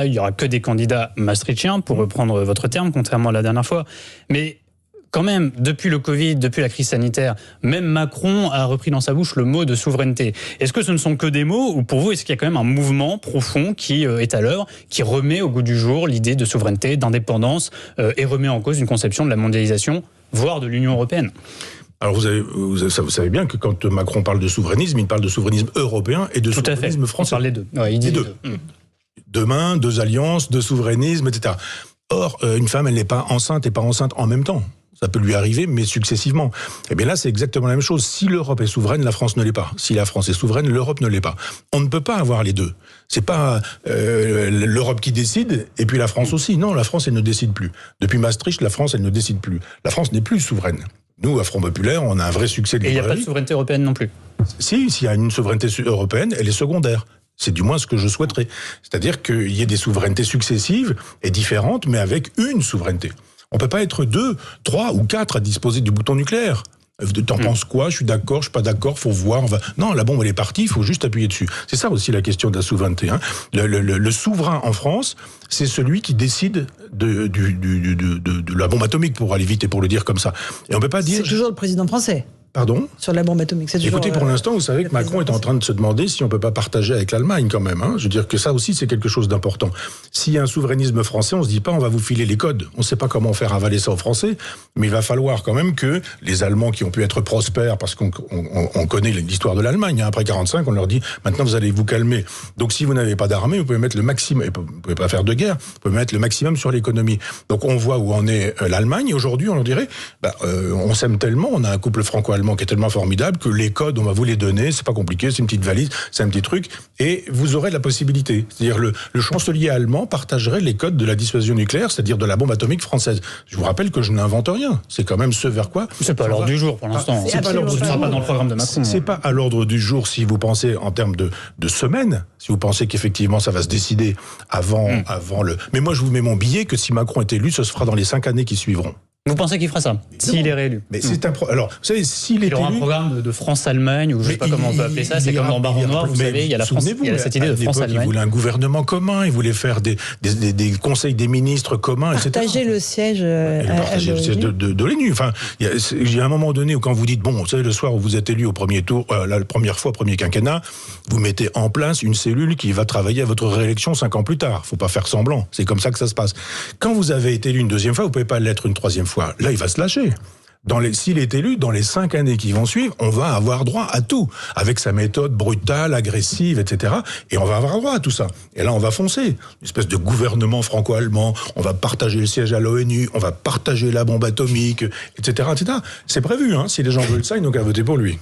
Il n'y aura que des candidats maastrichtiens, pour reprendre votre terme, contrairement à la dernière fois. Mais quand même, depuis le Covid, depuis la crise sanitaire, même Macron a repris dans sa bouche le mot de souveraineté. Est-ce que ce ne sont que des mots, ou pour vous, est-ce qu'il y a quand même un mouvement profond qui est à l'œuvre, qui remet au goût du jour l'idée de souveraineté, d'indépendance, et remet en cause une conception de la mondialisation, voire de l'Union européenne ? Alors vous savez bien que quand Macron parle de souverainisme, il parle de souverainisme européen et de souverainisme français. Il parle des deux. Ouais, il dit les deux. Demain, deux alliances, deux souverainismes, etc. Or, une femme, elle n'est pas enceinte et pas enceinte en même temps. Ça peut lui arriver, mais successivement. Et bien là, c'est exactement la même chose. Si l'Europe est souveraine, la France ne l'est pas. Si la France est souveraine, l'Europe ne l'est pas. On ne peut pas avoir les deux. C'est pas l'Europe qui décide et puis la France aussi. Non, la France, elle ne décide plus. Depuis Maastricht, la France, elle ne décide plus. La France n'est plus souveraine. Nous, à Front Populaire, on a un vrai succès de librairie. Et il n'y a pas de souveraineté européenne non plus. S'il y a une souveraineté européenne, elle est secondaire. C'est du moins ce que je souhaiterais. C'est-à-dire qu'il y ait des souverainetés successives et différentes, mais avec une souveraineté. On peut pas être 2, 3 ou 4 à disposer du bouton nucléaire. T'en penses quoi ? Je suis d'accord, je suis pas d'accord, faut voir. Non, la bombe elle est partie, il faut juste appuyer dessus. C'est ça aussi la question de la souveraineté. Hein. Le souverain en France, c'est celui qui décide de la bombe atomique, pour aller vite et pour le dire comme ça. Et on peut pas dire. C'est toujours le président français. Pardon ? Sur la bombe atomique. Écoutez, pour l'instant, vous savez que Macron est en train de se demander si on peut pas partager avec l'Allemagne quand même. Hein. Je veux dire que ça aussi, c'est quelque chose d'important. S'il y a un souverainisme français, on se dit pas on va vous filer les codes. On sait pas comment faire avaler ça aux Français, mais il va falloir quand même que les Allemands qui ont pu être prospères, parce qu'on connaît l'histoire de l'Allemagne, hein. Après 45, on leur dit maintenant vous allez vous calmer. Donc si vous n'avez pas d'armée, vous pouvez mettre le maximum, vous pouvez pas faire de guerre, vous pouvez mettre le maximum sur l'économie. Donc on voit où en est l'Allemagne. Aujourd'hui, on leur dirait, on s'aime tellement, on a un couple franco-allemand qui est tellement formidable que les codes, on va vous les donner, c'est pas compliqué, c'est une petite valise, c'est un petit truc, et vous aurez la possibilité. C'est-à-dire le chancelier allemand partagerait les codes de la dissuasion nucléaire, c'est-à-dire de la bombe atomique française. Je vous rappelle que je n'invente rien. C'est quand même ce vers quoi. C'est pas à l'ordre du jour pour l'instant. C'est pas l'ordre du jour. Pas dans le programme de Macron. C'est pas à l'ordre du jour si vous pensez en termes de semaines, si vous pensez qu'effectivement ça va se décider avant le. Mais moi je vous mets mon billet que si Macron est élu, ce se fera dans les 5 années qui suivront. Vous pensez qu'il fera ça, s'il est réélu? Mais c'est alors, vous savez, s'il est élu... Il aura un programme de France-Allemagne, ou je ne sais pas comment on peut appeler ça, c'est comme dans Baron Noir, vous savez, il y a cette idée de France-Allemagne. Il voulait un gouvernement commun, il voulait faire des conseils des ministres communs, etc. Partager le siège partager le siège de l'ONU. Enfin, il y a un moment donné où quand vous dites, bon, vous savez, le soir où vous êtes élu au premier tour, la première fois, premier quinquennat, vous mettez en place une cellule qui va travailler à votre réélection 5 ans plus tard. Faut pas faire semblant. C'est comme ça que ça se passe. Quand vous avez été élu une deuxième fois, vous pouvez pas l'être une troisième fois. Là, il va se lâcher. S'il est élu, dans les 5 années qui vont suivre, on va avoir droit à tout, avec sa méthode brutale, agressive, etc. Et on va avoir droit à tout ça. Et là, on va foncer. Une espèce de gouvernement franco-allemand, on va partager le siège à l'ONU, on va partager la bombe atomique, etc., etc. C'est prévu, hein. Si les gens veulent ça, ils n'ont qu'à voter pour lui.